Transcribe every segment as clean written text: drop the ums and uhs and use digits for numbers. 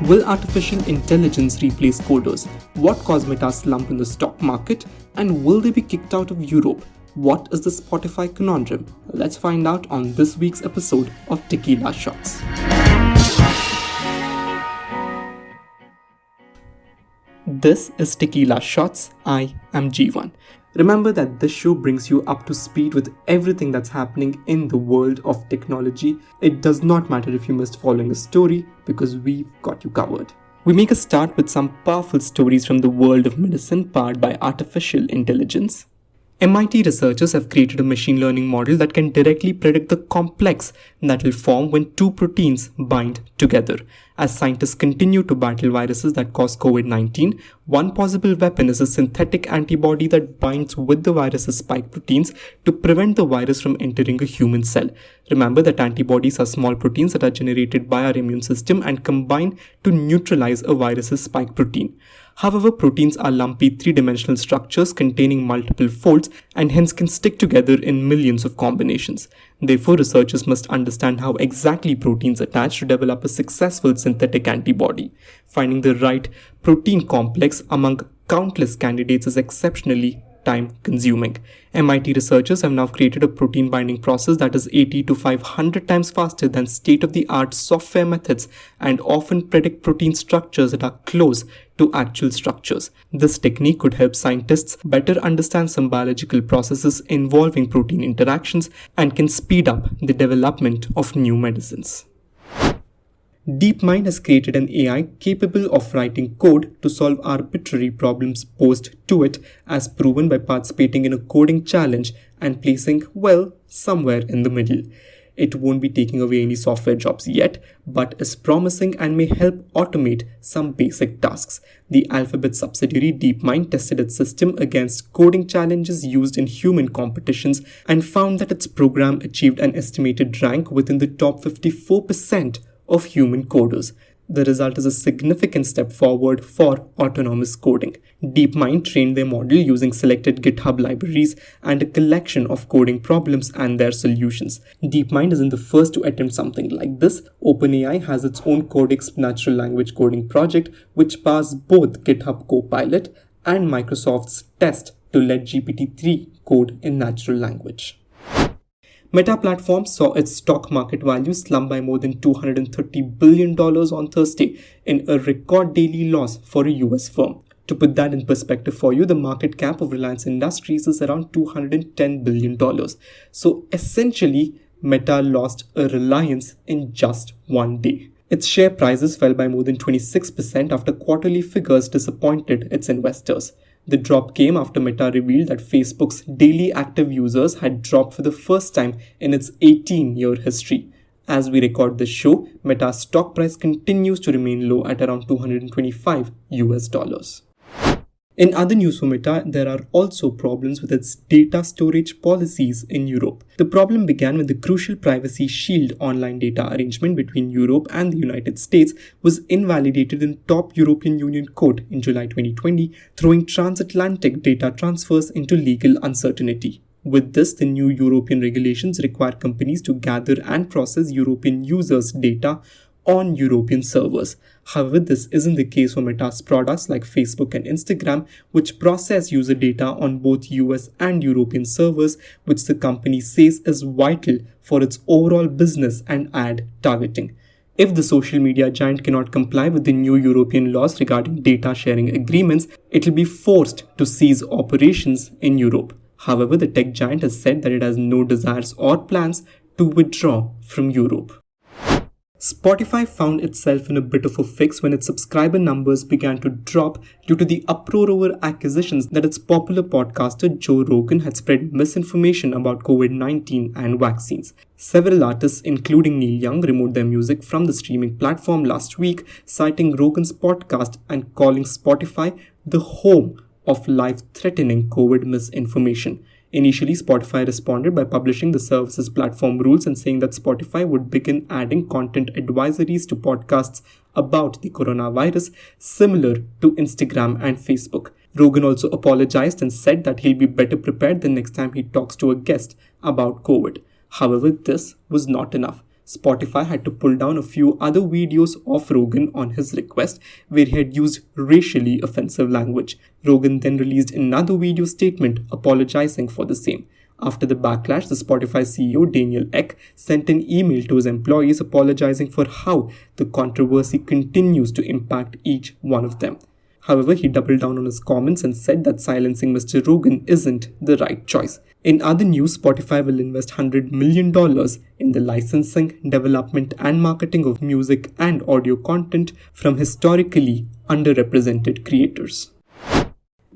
Will artificial intelligence replace coders? What caused Meta's slump in the stock market? And will they be kicked out of Europe? What is the Spotify conundrum? Let's find out on this week's episode of Techila Shots. This is Techila Shots. I am G1. Remember that this show brings you up to speed with everything that's happening in the world of technology. It does not matter if you missed following a story because we've got you covered. We make a start with some powerful stories from the world of medicine powered by artificial intelligence. MIT researchers have created a machine learning model that can directly predict the complex that will form when two proteins bind together. As scientists continue to battle viruses that cause COVID-19, one possible weapon is a synthetic antibody that binds with the virus's spike proteins to prevent the virus from entering a human cell. Remember that antibodies are small proteins that are generated by our immune system and combine to neutralize a virus's spike protein. However, proteins are lumpy three-dimensional structures containing multiple folds and hence can stick together in millions of combinations. Therefore, researchers must understand how exactly proteins attach to develop a successful synthetic antibody. Finding the right protein complex among countless candidates is exceptionally time-consuming. MIT researchers have now created a protein binding process that is 80 to 500 times faster than state-of-the-art software methods and often predict protein structures that are close to actual structures. This technique could help scientists better understand some biological processes involving protein interactions and can speed up the development of new medicines. DeepMind has created an AI capable of writing code to solve arbitrary problems posed to it, as proven by participating in a coding challenge and placing, somewhere in the middle. It won't be taking away any software jobs yet, but is promising and may help automate some basic tasks. The Alphabet subsidiary DeepMind tested its system against coding challenges used in human competitions and found that its program achieved an estimated rank within the top 54% of human coders. The result is a significant step forward for autonomous coding. DeepMind trained their model using selected GitHub libraries and a collection of coding problems and their solutions. DeepMind isn't the first to attempt something like this. OpenAI has its own Codex natural language coding project, which powers both GitHub Copilot and Microsoft's Test to let GPT-3 code in natural language. Meta Platforms saw its stock market value slump by more than $230 billion on Thursday in a record daily loss for a US firm. To put that in perspective for you, the market cap of Reliance Industries is around $210 billion. So essentially, Meta lost a Reliance in just one day. Its share prices fell by more than 26% after quarterly figures disappointed its investors. The drop came after Meta revealed that Facebook's daily active users had dropped for the first time in its 18-year history. As we record this show, Meta's stock price continues to remain low at around $225 US. In other news for Meta, there are also problems with its data storage policies in Europe. The problem began when the crucial Privacy Shield online data arrangement between Europe and the United States was invalidated in top European Union court in July 2020, throwing transatlantic data transfers into legal uncertainty. With this, the new European regulations require companies to gather and process European users' data on European servers. However, this isn't the case for Meta's products like Facebook and Instagram, which process user data on both US and European servers, which the company says is vital for its overall business and ad targeting. If the social media giant cannot comply with the new European laws regarding data sharing agreements, it will be forced to cease operations in Europe. However, the tech giant has said that it has no desires or plans to withdraw from Europe. Spotify found itself in a bit of a fix when its subscriber numbers began to drop due to the uproar over accusations that its popular podcaster Joe Rogan had spread misinformation about COVID-19 and vaccines. Several artists, including Neil Young, removed their music from the streaming platform last week, citing Rogan's podcast and calling Spotify the home of life-threatening COVID misinformation. Initially, Spotify responded by publishing the service's platform rules and saying that Spotify would begin adding content advisories to podcasts about the coronavirus, similar to Instagram and Facebook. Rogan also apologized and said that he'll be better prepared the next time he talks to a guest about COVID. However, this was not enough. Spotify had to pull down a few other videos of Rogan on his request, where he had used racially offensive language. Rogan then released another video statement apologizing for the same. After the backlash, the Spotify CEO Daniel Ek sent an email to his employees apologizing for how the controversy continues to impact each one of them. However, he doubled down on his comments and said that silencing Mr. Rogan isn't the right choice. In other news, Spotify will invest $100 million in the licensing, development and marketing of music and audio content from historically underrepresented creators.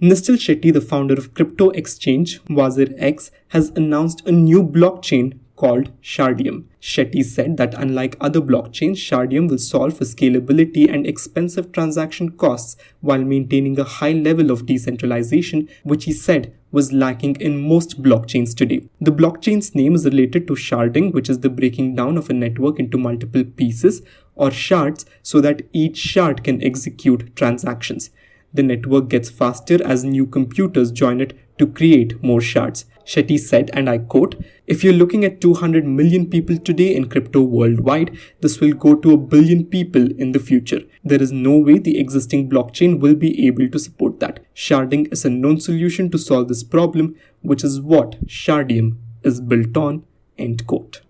Nistil Shetty, the founder of crypto exchange WazirX, has announced a new blockchain called Shardeum. Shetty said that unlike other blockchains, Shardeum will solve for scalability and expensive transaction costs while maintaining a high level of decentralization, which he said was lacking in most blockchains today. The blockchain's name is related to sharding, which is the breaking down of a network into multiple pieces or shards so that each shard can execute transactions. The network gets faster as new computers join it to create more shards. Shetty said, and I quote, "If you're looking at 200 million people today in crypto worldwide, this will go to 1 billion people in the future. There is no way the existing blockchain will be able to support that. Sharding is a known solution to solve this problem, which is what Shardeum is built on," end quote.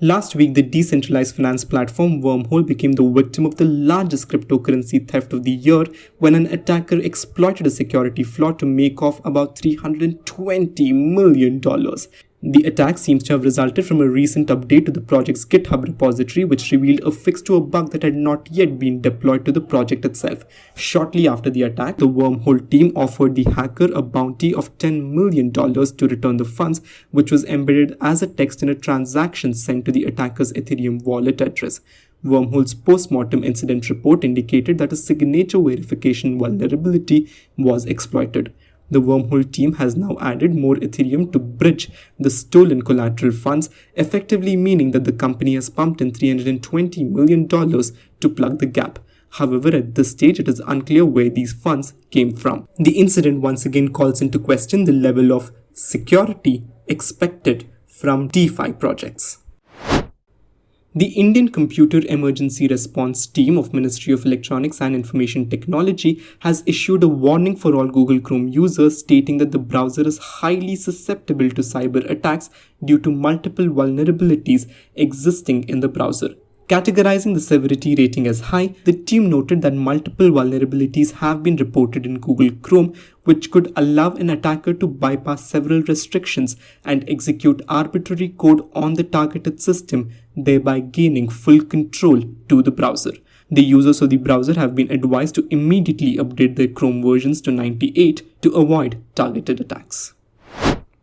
Last week, the decentralized finance platform Wormhole became the victim of the largest cryptocurrency theft of the year when an attacker exploited a security flaw to make off about $320 million. The attack seems to have resulted from a recent update to the project's GitHub repository, which revealed a fix to a bug that had not yet been deployed to the project itself. Shortly after the attack, the Wormhole team offered the hacker a bounty of $10 million to return the funds, which was embedded as a text in a transaction sent to the attacker's Ethereum wallet address. Wormhole's post-mortem incident report indicated that a signature verification vulnerability was exploited. The Wormhole team has now added more Ethereum to bridge the stolen collateral funds, effectively meaning that the company has pumped in $320 million to plug the gap. However, at this stage, it is unclear where these funds came from. The incident once again calls into question the level of security expected from DeFi projects. The Indian Computer Emergency Response Team of Ministry of Electronics and Information Technology has issued a warning for all Google Chrome users, stating that the browser is highly susceptible to cyber attacks due to multiple vulnerabilities existing in the browser. Categorizing the severity rating as high, the team noted that multiple vulnerabilities have been reported in Google Chrome, which could allow an attacker to bypass several restrictions and execute arbitrary code on the targeted system, thereby gaining full control to the browser. The users of the browser have been advised to immediately update their Chrome versions to 98 to avoid targeted attacks.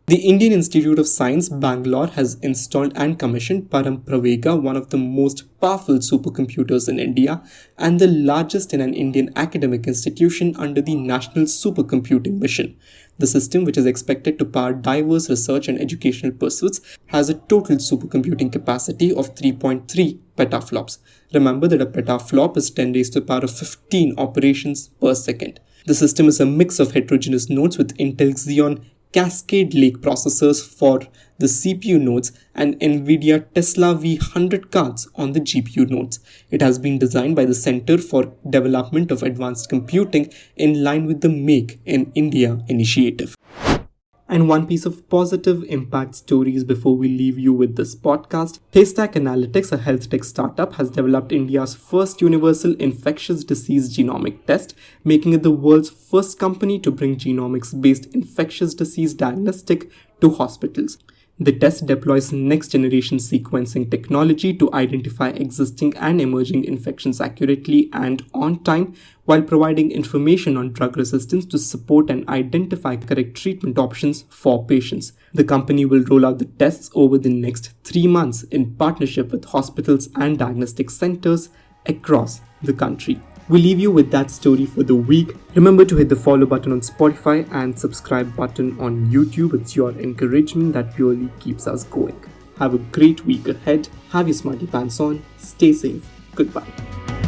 The Indian Institute of Science, Bangalore, has installed and commissioned Parampravega, one of the most powerful supercomputers in India and the largest in an Indian academic institution under the National Supercomputing Mission. The system, which is expected to power diverse research and educational pursuits, has a total supercomputing capacity of 3.3 petaflops. Remember that a petaflop is 10 raised to the power of 15 operations per second. The system is a mix of heterogeneous nodes with Intel Xeon Cascade Lake processors for the CPU nodes and NVIDIA Tesla V100 cards on the GPU nodes. It has been designed by the Center for Development of Advanced Computing in line with the Make in India initiative. And one piece of positive impact stories before we leave you with this podcast. Haystack Analytics, a health tech startup, has developed India's first universal infectious disease genomic test, making it the world's first company to bring genomics-based infectious disease diagnostic to hospitals. The test deploys next-generation sequencing technology to identify existing and emerging infections accurately and on time, while providing information on drug resistance to support and identify correct treatment options for patients. The company will roll out the tests over the next 3 months in partnership with hospitals and diagnostic centers across the country. We leave you with that story for the week. Remember to hit the follow button on Spotify and subscribe button on YouTube. It's your encouragement that purely keeps us going. Have a great week ahead. Have your smarty pants on. Stay safe. Goodbye.